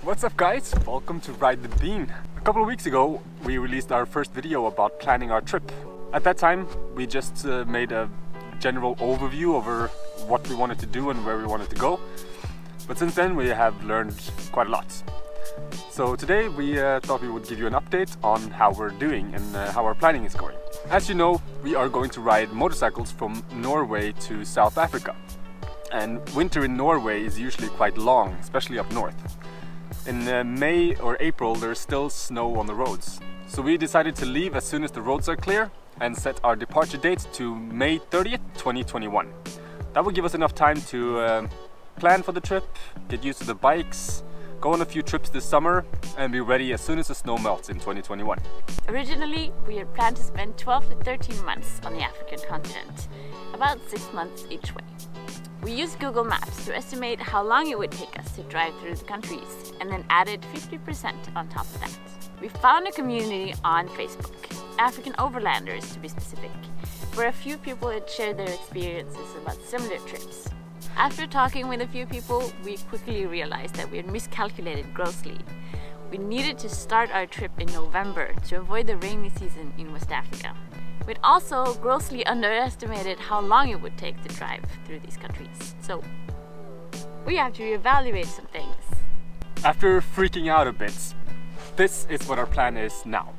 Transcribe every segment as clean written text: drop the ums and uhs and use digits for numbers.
What's up guys? Welcome to Ride the Bean. A couple of weeks ago we released our first video about planning our trip. At that time we just made a general overview over what we wanted to do and where we wanted to go. But since then we have learned quite a lot. So today we thought we would give you an update on how we're doing and how our planning is going. As you know, we are going to ride motorcycles from Norway to South Africa. And winter in Norway is usually quite long, especially up north. In May or April there's still snow on the roads. So we decided to leave as soon as the roads are clear and set our departure date to May 30th, 2021. That will give us enough time to plan for the trip, get used to the bikes, go on a few trips this summer and be ready as soon as the snow melts in 2021. Originally, we had planned to spend 12 to 13 months on the African continent, about 6 months each way. We used Google Maps to estimate how long it would take us to drive through the countries and then added 50% on top of that. We found a community on Facebook, African Overlanders to be specific, where a few people had shared their experiences about similar trips. After talking with a few people, we quickly realized that we had miscalculated grossly. We needed to start our trip in November to avoid the rainy season in West Africa. We'd also grossly underestimated how long it would take to drive through these countries. So we have to reevaluate some things. After freaking out a bit, this is what our plan is now.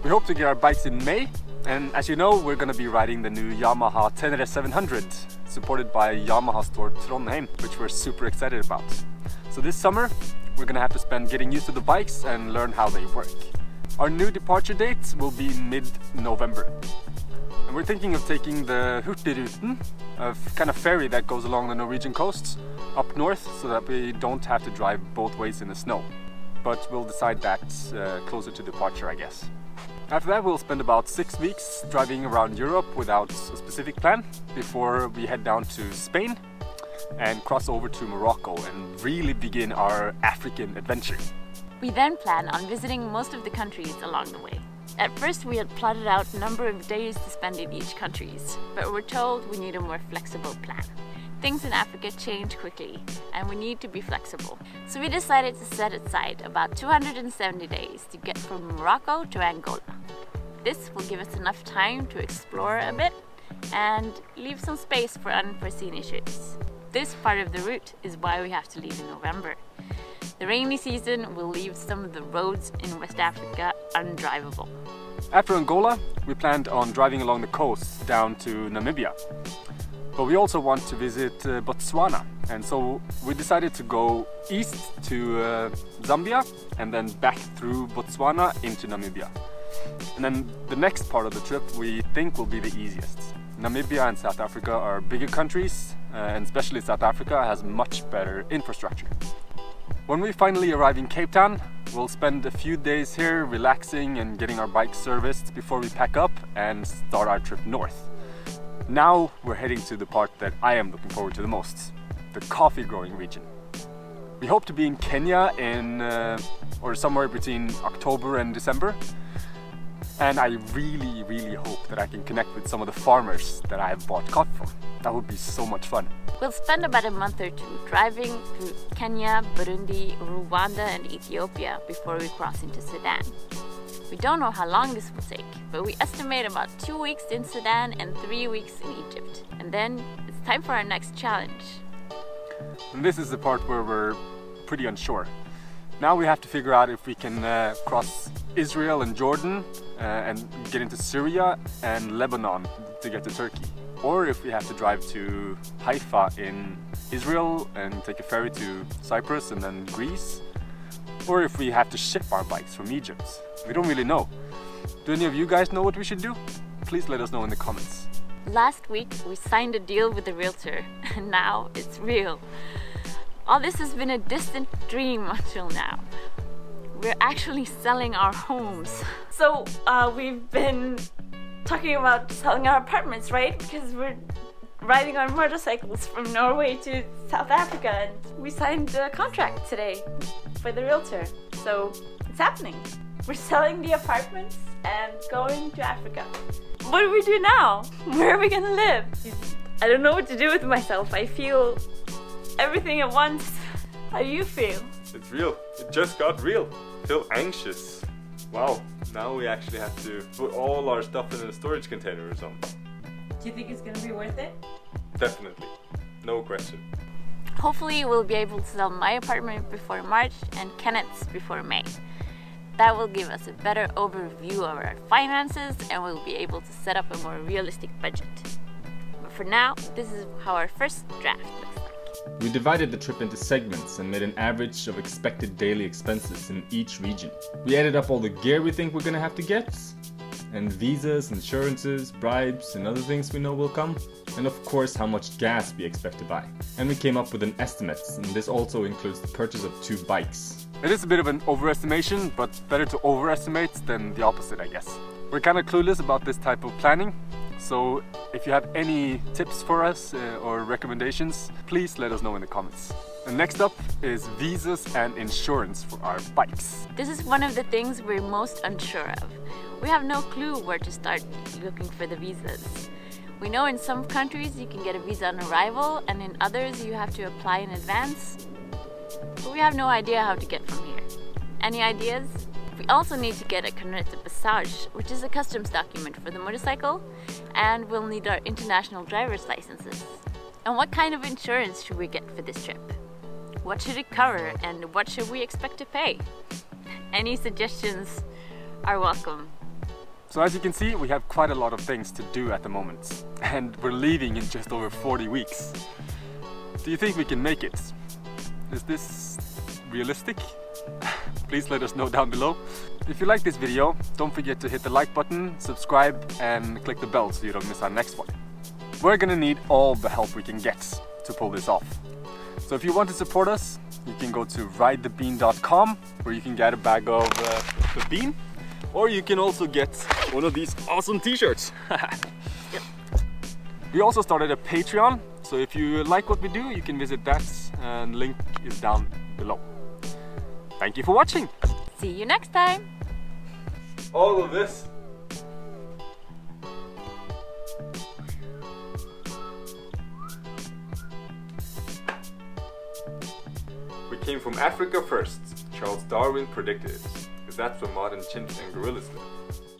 We hope to get our bikes in May, and as you know, we're going to be riding the new Yamaha Tenere 700, supported by Yamaha store Trondheim, which we're super excited about. So this summer, we're going to have to spend getting used to the bikes and learn how they work. Our new departure date will be mid-November. And we're thinking of taking the Hurtigruten, a kind of ferry that goes along the Norwegian coast, up north so that we don't have to drive both ways in the snow. But we'll decide that closer to departure, I guess. After that we'll spend about 6 weeks driving around Europe without a specific plan before we head down to Spain and cross over to Morocco and really begin our African adventure. We then plan on visiting most of the countries along the way. At first we had plotted out a number of days to spend in each countries, but we're told we need a more flexible plan. Things in Africa change quickly and we need to be flexible. So we decided to set aside about 270 days to get from Morocco to Angola. This will give us enough time to explore a bit and leave some space for unforeseen issues. This part of the route is why we have to leave in November. The rainy season will leave some of the roads in West Africa undrivable. After Angola, we planned on driving along the coast down to Namibia. But we also want to visit Botswana, and so we decided to go east to Zambia and then back through Botswana into Namibia. And then the next part of the trip we think will be the easiest. Namibia and South Africa are bigger countries, and especially South Africa has much better infrastructure. When we finally arrive in Cape Town, we'll spend a few days here relaxing and getting our bike serviced before we pack up and start our trip north. Now we're heading to the part that I am looking forward to the most, the coffee growing region. We hope to be in Kenya in or somewhere between October and December. And I really hope that I can connect with some of the farmers that I have bought coffee from. That would be so much fun. We'll spend about a month or two driving through Kenya, Burundi, Rwanda and Ethiopia before we cross into Sudan. We don't know how long this will take, but we estimate about 2 weeks in Sudan and 3 weeks in Egypt. And then it's time for our next challenge. And this is the part where we're pretty unsure. Now we have to figure out if we can cross Israel and Jordan and get into Syria and Lebanon to get to Turkey. Or if we have to drive to Haifa in Israel and take a ferry to Cyprus and then Greece. Or if we have to ship our bikes from Egypt. We don't really know. Do any of you guys know what we should do? Please let us know in the comments. Last week we signed a deal with the realtor and now it's real. All this has been a distant dream until now. We're actually selling our homes. So we've been talking about selling our apartments, right? Because we're riding on motorcycles from Norway to South Africa and we signed a contract today for the realtor. So it's happening. We're selling the apartments and going to Africa. What do we do now? Where are we gonna live? I don't know what to do with myself. I feel everything at once. How do you feel? It's real. It just got real. I feel anxious. Wow, now we actually have to put all our stuff in a storage container or something. Do you think it's gonna be worth it? Definitely. No question. Hopefully we'll be able to sell my apartment before March and Kenneth's before May. That will give us a better overview of our finances and we'll be able to set up a more realistic budget. But for now, this is how our first draft looks like. We divided the trip into segments and made an average of expected daily expenses in each region. We added up all the gear we think we're gonna have to get, and visas, insurances, bribes, and other things we know will come, and of course how much gas we expect to buy. And we came up with an estimate, and this also includes the purchase of 2 bikes. It is a bit of an overestimation, but better to overestimate than the opposite, I guess. We're kind of clueless about this type of planning, so if you have any tips for us or recommendations, please let us know in the comments. And next up is visas and insurance for our bikes. This is one of the things we're most unsure of. We have no clue where to start looking for the visas. We know in some countries you can get a visa on arrival and in others you have to apply in advance. But we have no idea how to get from here. Any ideas? We also need to get a carnet de passage, which is a customs document for the motorcycle, and we'll need our international driver's licenses. And what kind of insurance should we get for this trip? What should it cover and what should we expect to pay? Any suggestions are welcome. So as you can see, we have quite a lot of things to do at the moment, and we're leaving in just over 40 weeks. Do you think we can make it? Is this realistic? Please let us know down below. If you like this video, don't forget to hit the like button, subscribe and click the bell so you don't miss our next one. We're gonna need all the help we can get to pull this off. So if you want to support us, you can go to ridethebean.com where you can get a bag of the bean, or you can also get one of these awesome t-shirts. We also started a Patreon, so if you like what we do, you can visit that, and link is down below. Thank you for watching. See you next time. All of this. We came from Africa first. Charles Darwin predicted it, because that's where modern chimps and gorillas live.